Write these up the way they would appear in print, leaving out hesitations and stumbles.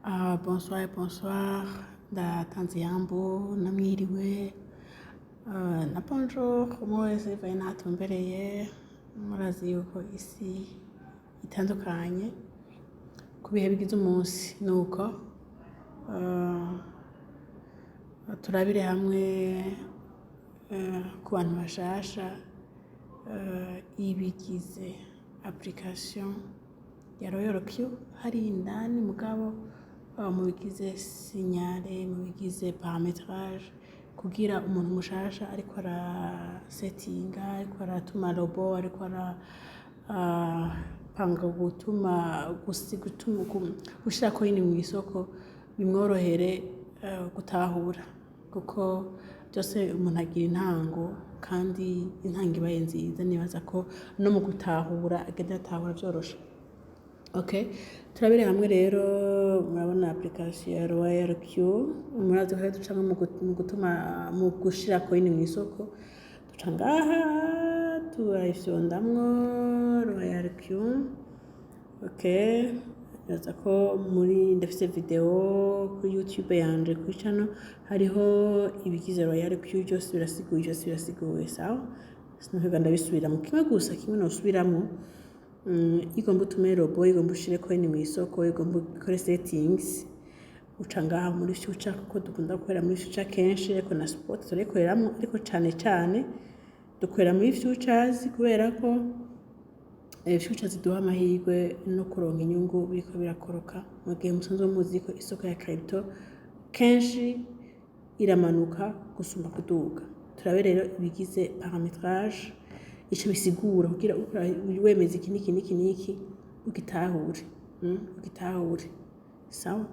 Bonsoir, ndatanze yambo namwiriwe na bonjour umwe wese bivaye natumbereye murazi yuko isi itandukanye ku bihe bigize umunsi nuko turabire hamwe ku bantu bashasha ibigize application ya Royal Q hari indani mugabo mu bigize signale mu bigize parametrage kugira umuntu mushasha ariko ara settinga ariko aratuma robo ariko ara panga gutuma gushira coin mu isoko bimworohere gutahura kuko byose umuntu agira intango kandi intango ibaye nziza nibaza ko no mu gutahura agenda atahura byoroshe. Okay, turabire hamwe rero murabona application ya Royal Q murazi ko duca mu gutuma mu gushira coin mu isoko duca ngaha turayifyondamwo Royal Q. Okay, yaza ko muri ndafise video kuri YouTube yanje kuri channel hariho ibigize Royal Q byose birasiguye sawa sinohega ndabisubira mu kimwe gusa kimwe no subiramo igomba utume robo igomba ushire coin mu isoko igomba ukore settings uca ngaha muri future kuko dukunda gukorera muri future kenshi ariko na sport turekoreramo ariko cyane dukorera muri futures kubera ko futures duha amahirwe no kuronka inyungu biko birakoroka mu gihe musanzwe muzi ko isoko ya crypto kenshi iramanuka gusumba kuduga. Turabe rero ibigize parametrage ico bisigura kugira wemeza iki ugitahure sawa.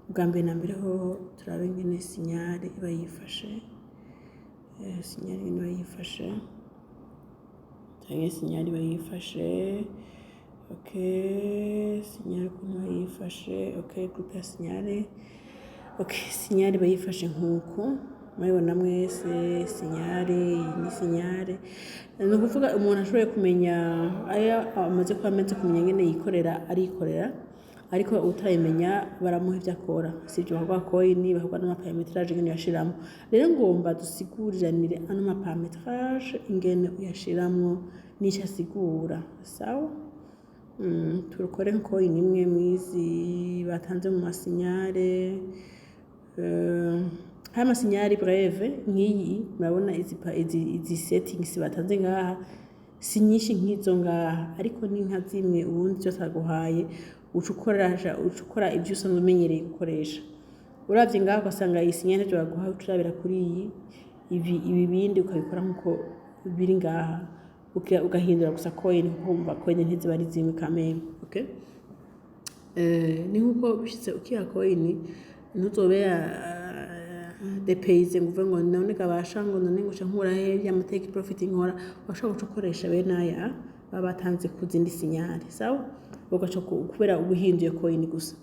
Ubwa mbere na mbere ho turabe ngene signale iba yifashe signale iba yifashe okay signale kuno yifashe okay groupe ya signale okay signale iba yifashe nkuko murabona mwese signale ni signale no kuvuga umuntu ashoboye kumenya aya amaze kwameze kumenya ngene yikorera arikorera ariko utayimenya baramuha ivyo akora sivyo bagwa coin bagwa no parametrage ngene yashiramo rero ngomba dusiguriranire ano ma parametrage ingene uyashiramo nico asigura sawa. Turukore coin imwe mwizi batanze mu masignale hama signale breve nkiyi murabona izi settings batanze ngaha si nyinshi nkizo ngaha ariko ni nka zimwe ubundi cyo taguhaye ucukora ibyo usanzwe umenyereye gukoresha uravye ngaha ugasanga iyi signale cyo baguha uturabira kuri iyi ibi bindi ukabikora nkuko biri ngaha ugahindura gusa coin kumva coin ntiziba ari zimwe kameme. Okay, ni nkuko bishitse ukiya coin ntuzobe depayse nguvuga ngo none kabasha ngo none nguca nkura ya take profit nkora bashaka gukoresha bene aya babatanze kuzindi signale sawa ugaca kubera ubuhinduye coin gusa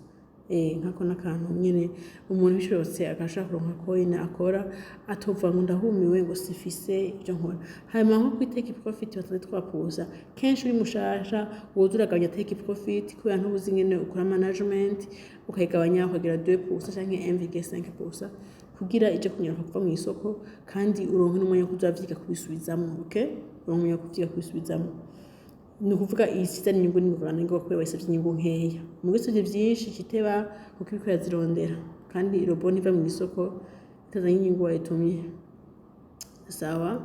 nkako nakantu nyene umuntu bishobotse akashaka kuronka coin akora atova ngo ndahumiwe ngo sifise ibyo nkora hanyuma nko ku take profit batande twapuza kenshi uri mushasha wozuragabanya take profit kubera ntubuzi ngene ukora management ukayigabanya ukagira 2% canke MVG 5% kugira ije kunyaruka kuva mu isoko kandi uronke n'umwanya kuzavyiga kubisubizamo. Okay, uronke umwanya kuvyiga kubisubizamo ni kuvuga isiza n'inyungu n'imigabane ngo bakore wese vy'inyungu nkeya mu bisuje byinshi kiteba kuko ibiko yazirondera kandi robo niva mu isoko itazanye inyungu wayitumye sawa.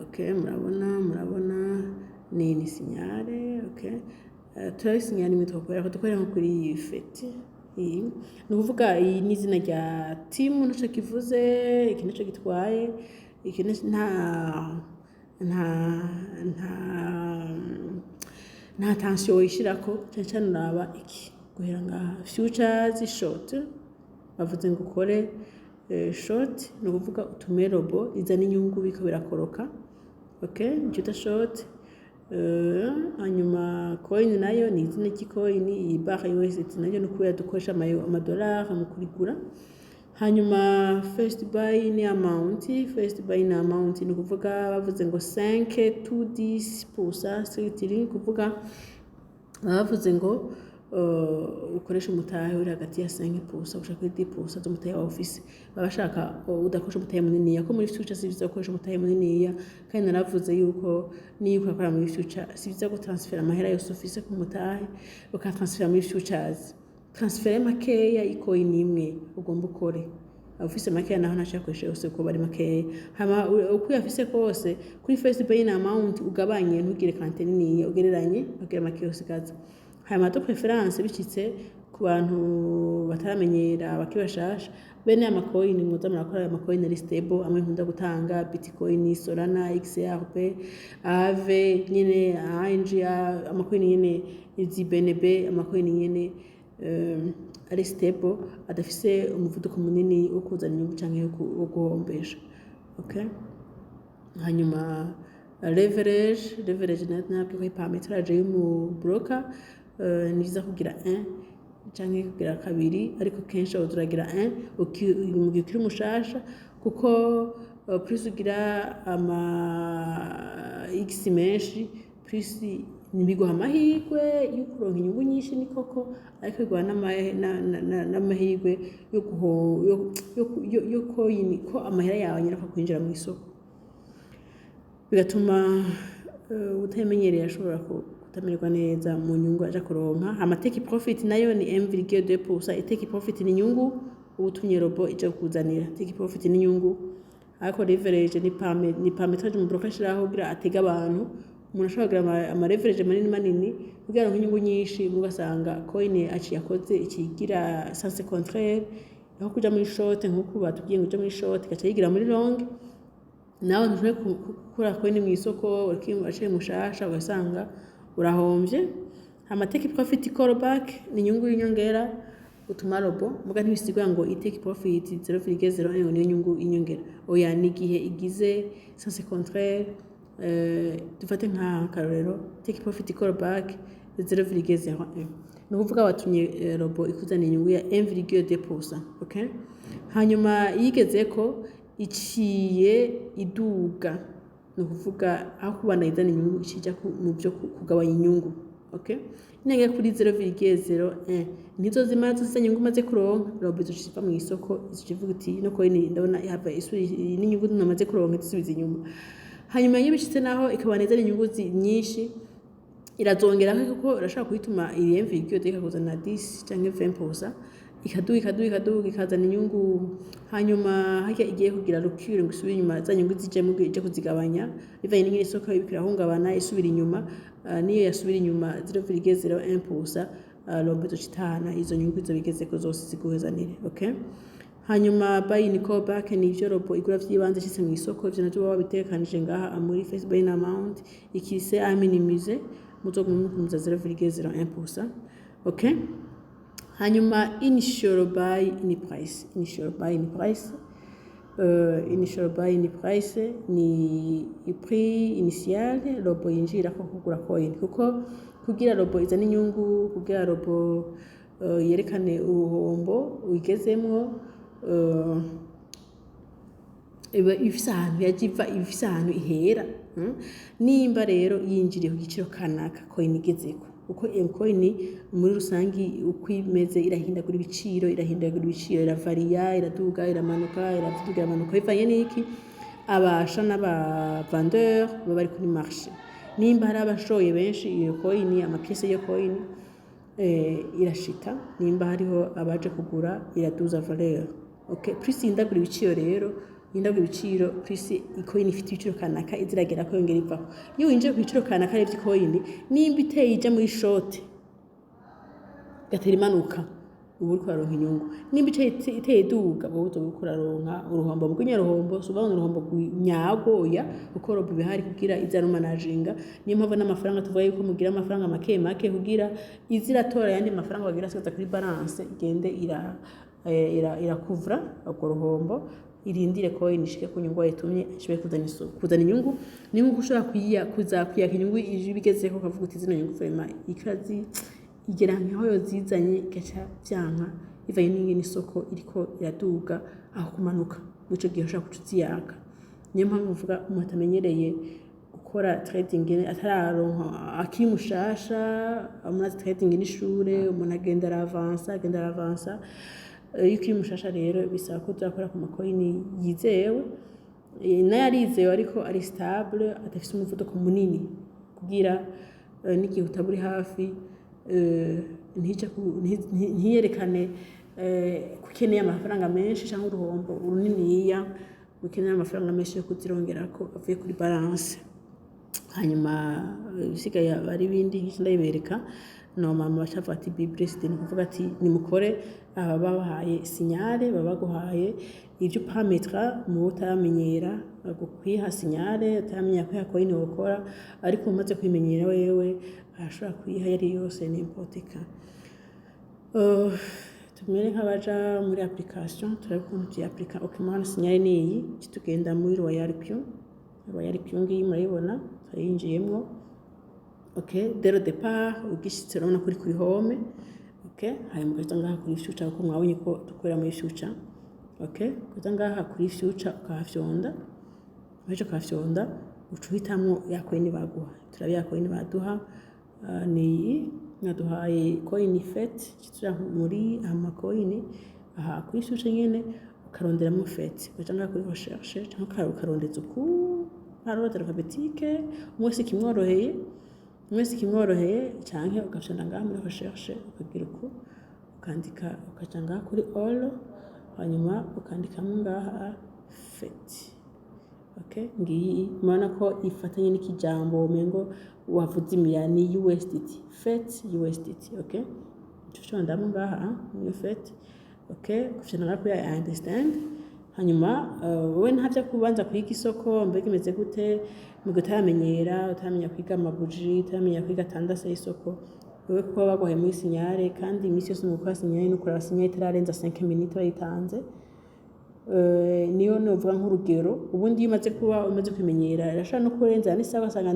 Okay, murabona ni signale. Okay, turabe signale mitokora ko dukorera nko kuri iyi fete ni kuvuga iyi ni izina rya team n'icyo kivuze iki nicyo gitwaye iki nta tension ishirako cyane uraba iki guhera ngaha futures short bavuze ngo ukore short no kuvuga utume robo izana inyungu biko birakoroka. Okay, nicyo short hanyuma coin nayo ni izina cy'coin iyi barre USDT nayo no kubera dukoresha amadolari mu kurigura. Hanyuma first buy ni amount ni kuvuga bavuze ngo 5 to 10% c'est-à-dire kuvuga bavuze ngo ukoresha umutahe uri hagati ya 5% gushika kuri 10% z'umutahe wa office baba bashaka udakoresha umutahe munini ko muri future si byiza gukoresha umutahe munini kandi naravuze yuko niyo ukora muri future si byiza gutransfera amahera yose office ku mutahe ukatransfera muri futures transfer makeya ikoin imwe ugomba ukore office makeya naho nashakoshe yose ko bari makeya hama uko yafise kose kuri Facebook ina amount ugabanye ntugire kantene niya ugereranye ugira makeya yose kaza hama to preference bicitse ku bantu bataramenyera bakibashasha bene amacoin muza murakora amacoin ari stable amwe nkunda gutanga Bitcoin Solana XRP Aave nyene ANGA amacoin nyene izi BNB amacoin nyene ari stable adafise umuvuduko munini wo kuzana inyungu canke wo guhombesha okay hanyuma leverage nabyo ko parametrage y'umu broker ni byiza kugira 1 canke kugira 2 ariko kenshi uzuragira 1 ukiri umushasha kuko plus ugira ama x menshi plus nibiguha amahirwe yo kuronka inyungu nyinshi ni koko ariko igwa n'amahirwe yo ko amahera yawe nyirako kwinjira mu isoko bigatuma utamenyereye ashobora kutamererwa neza mu nyungu aja kuronka amateki profit nayo ni 1,2% iteki profit ni nyungu ubutumye robo ije kuzanira teki profit ni nyungu ariko leverage ni parametrage mu broker shiraho kugira atega abantu umuntu ashobora kugira ama leverage manini kugira ngo inyungu nyinshi mugasanga coin aci yakoze ikigira sens contraire aho kuja muri short nkuko batubwiye ngo uje muri short gacha yigira muri long nawe ntuje gukora coin mu isoko urikimwe aciye mushasha ugasanga urahombye amateki profit callback ni inyungu y'inyongera utuma robo muga ntibisigwa ngo iteki profit 0,01 niyo nyungu inyongera oya ni gihe igize sens contraire dufate nka karero take profit callback 0,01 nukuvuga watumye robo ikuzana inyungu ya 1,2% okay hanyuma yigeze ko iciye iduga nukuvuga aho kubana izana inyungu ikija mu byo kugabanya inyungu okay nenge kuri 0,01 nizo zimaze zisa inyungu maze kuronka robo izoshifa mu isoko izivuga iti no coin ndabona yava isuri n'inyungu namaze kuronka isubiza inyuma hanyuma iyo bishitse naho ikabaneza inyungu nyinshi irazongera kuko irashaka kuituma iri MVQ ikakuzana 10 canke 20% ikaduga ikazana inyungu hanyuma hajya igiye kugira rupture ngo isubire inyuma za nyungu zije mu ije kuzigabanya bivanye n'ingene isoko ibikirahungabana isubira inyuma niyo yasubira inyuma 0,01% robo citana izo nyungu izo bigeze ko zose ziguhezanire okay hanyuma buy in callback ni ivyo robo igura vyibanze cyise mu isoko ivyo navyo baba bitekanije ngaha muri Facebook buy amount ikise minimize muzogumuza 0,01% okay hanyuma initial buy in price ni prix initial robo yinjira ko kugura coin kuko kugira robo izana inyungu kugira robo yerekane uruhombo wigezemwo ifise ahantu yajiva ifise ahantu ihera nimba rero yinjiriye ku giciro kanaka coin igezeko uko coin muri rusangi ukwimeze irahindagura ibiciro iravaria iraduga iramanuka bivanye n'iki abasha n'aba vendeur baba bari kuri marché nimba hari abashoye benshi iyo coin amapiece yo coin irashita nimba hariho abaje kugura iraduza valeur okay plus indagura ibiciro rero indagura ibiciro plus coin ifite ibiciro kanaka iziragera ko yongera ivaho iyo winjiye ku biciro kanaka ari coin nimba iteye ija muri short gatera imanuka ubu uri kuronka inyungu nimba iteye duga bo uzokura ronka uruhombo bw'nya ruhombo subana uruhombo nyagoya uko robo bihari kugira izana managinga niyo mpamvu n'amafaranga tuvuga yuko mugira amafaranga make kugira iziratora yandi mafaranga bagira soza kuri balance igende irakuvura uko ruhombo irindire coin ishike ku nyungu yitumye ishobye kuzana inyungu ni nko ushobora kuzakwiya inyungu ije bigezeko kavuga uti zino nyungu vraiment ikazi igera nkaho yozizanye gacha byanka ivanye n'ingene isoko iriko iraduga aho kumanuka muco gihe ushaka kucuziyaka niyo mpamvu uvuga umuntu amenyereye gukora trading atararonka akiri mushasha umuntu trading n'ishure umuntu agenda aravansa iyo ukiri mushasha rero bisaba ko uzakora ku makoini yizewe nayo arizewe ariko ari stable adafise umuvuduko munini kugira n'igihe utaburi hafi ntiyerekane kukeneye amafaranga menshi cyangwa uruhombo runiniya ukeneye amafaranga menshi yo kuzirongera ko avuye kuri balance hanyuma bisigaye ari bindi nk'iki ndayibereka mama bacavuga ati biblist ni kuvuga ati nimukore aba babahaye signale babaguhaye ibyo parametra mu utamenyera gukwiha signale utamenya ko yakoine ukora ariko umaze kwimenyera wewe ashobora kwiha yari yose n'importe ka tumere nk'abaja muri application turakuntu tu applica okimana signale niyi kitugenda muri Royal Q ngiyi murayibona twayinjiyemwo okay dès le départ ugishitse urabona kuri home okay hanyuma ukaza ngaha kuri future kuko mwabonye ko dukorera muri future okay ukaza ngaha kuri future ukahafyonda ukahafyonda ucuhitamwo yakoini baguha turabe yakoini baduha ni naduhaye coin fet kitura muri amakoini aha kuri future nyene ukaronderamo fet ukaza ngaha kuri recherche cyangwa ukarondeza uku parole alphabétique mwese kimworoheye canke ugafyonda ngaha muri recherche ukagira uko ukandika ukaca ngaha kuri all hanyuma ukandikamo ngaha fet okay ngiyi mwana ko ifatanye n'ikijambo mengo wavuze imyani USDT fet USDT okay tushondamo ngaha muri fet okay kufyonda ngaha kuri I understand hanyuma wowe ntavya kubanza kwiga isoko mbega imeze gute mu gutamenyera utamenya kwiga amabuji utamenya kwiga tandase y'isoko wewe ko bagoye muri signale kandi imisi yose mu gukora signale no kuraba signale itararenza 5 minutes bayitanze niyo novuga nk'urugero ubundi umaze kwimenyera irashaka no kurenza n'isaha asanga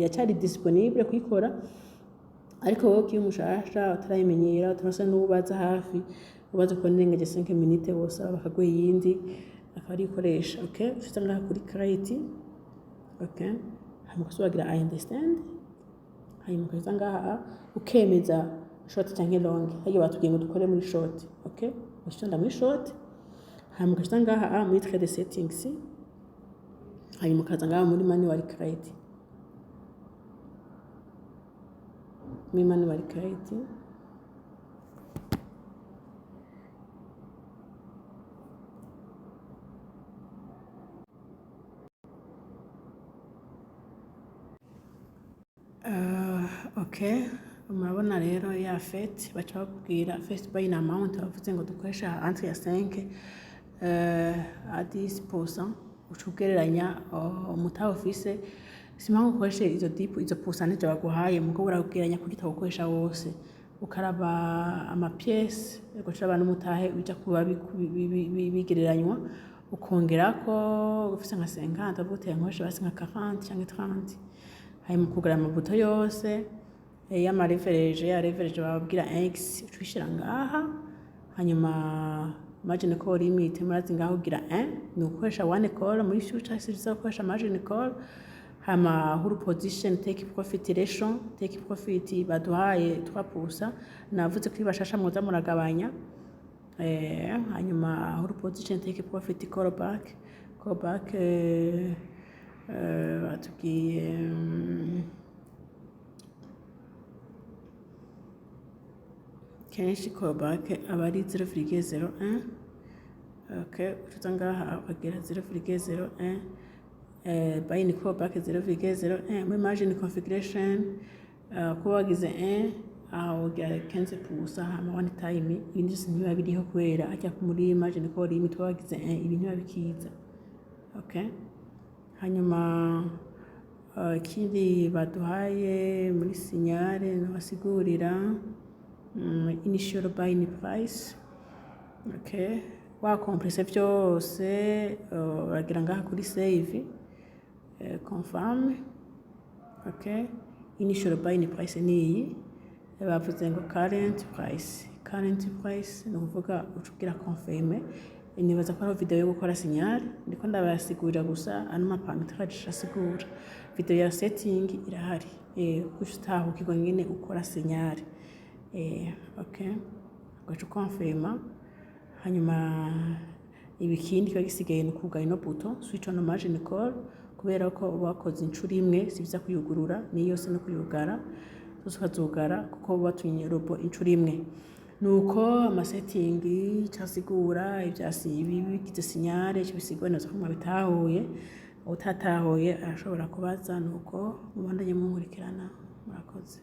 yacari disponible kuyikora ariko wowe kiyo mushasha utarayimenyera utarasa n'ubaza hafi ubaza ko nengeje 5 minutes bose bakaguha yindi akari ikoresha okay ufite ngaha kuri create okay hanyuma ukagira I understand hanyuma ukaza ngaha ukemeza short cyangwa long hagiye batubwiye ngo dukore muri short okay ushonda muri short hanyuma ukaza ngaha muri trade settings hanyuma ukaza ngaha muri manual create okay murabona rero ya fet baca bakubwira first buying amount bavuze ngo dukoresha entre ya 5 à 10% ucugereranya umutaho office simanga ukoreshe izo pourcentage baguhaye mugo buragereranya kugita gukoresha wose ukaraba ama pièces ukoresha n'umutahe bija kuba bigereranywa ukongerako ufise nka 50 buteye nkoresha basi nka 40 cyangwa 30 hanyuma kugura amabuto yose y'amarefereje bababwira x ucishira ngaha hanyuma margin call limit murazi ngaho ugira 1 ni ukoresha 1 call muri future siza ukoresha margin call hama huru position take profit ratio take profit baduhaye 3% navuze kuri bashasha muza muragabanya hanyuma huru position take profit call back batubwiye kenshi callback aba ari 0,01 okay utuza ngaha ukagira 0,01 buying callback 0,01 muri margin configuration kuba wagize 1 aho ugira 15% hama one time ibindi byose ntibiba biriho kubera ajya muri margin call limit wagize 1 ibintu biba bikiza okay hanyuma ikindi baduhaye muri signale nabasigurira initial buying price okay wa compresse byose uragira ngaha kuri save confirm okay initial buying price ni bavuze ngo current price ni ukuvuga ucugira confirme nibaza ko ari video yo gukora signal ndiko ndabasigurira gusa ano maparametrage asigura video ya setting irahari gushitahukirwa ngene ukora signal okay gacu confirma hanyuma ibikindi kiba gisigaye no kugana no buto switch on margin call kubera ko wakoze incuri imwe sivisa kuyugurura ni yose no kuyugara tukazugara kuko batunye robo incuri imwe nuko amasetting cyasigura ibyasibi bigize signal cybisigwa nazo ko bitahuye utatahuye arashobora kubaza nuko mubandanye munkurikirana murakoze.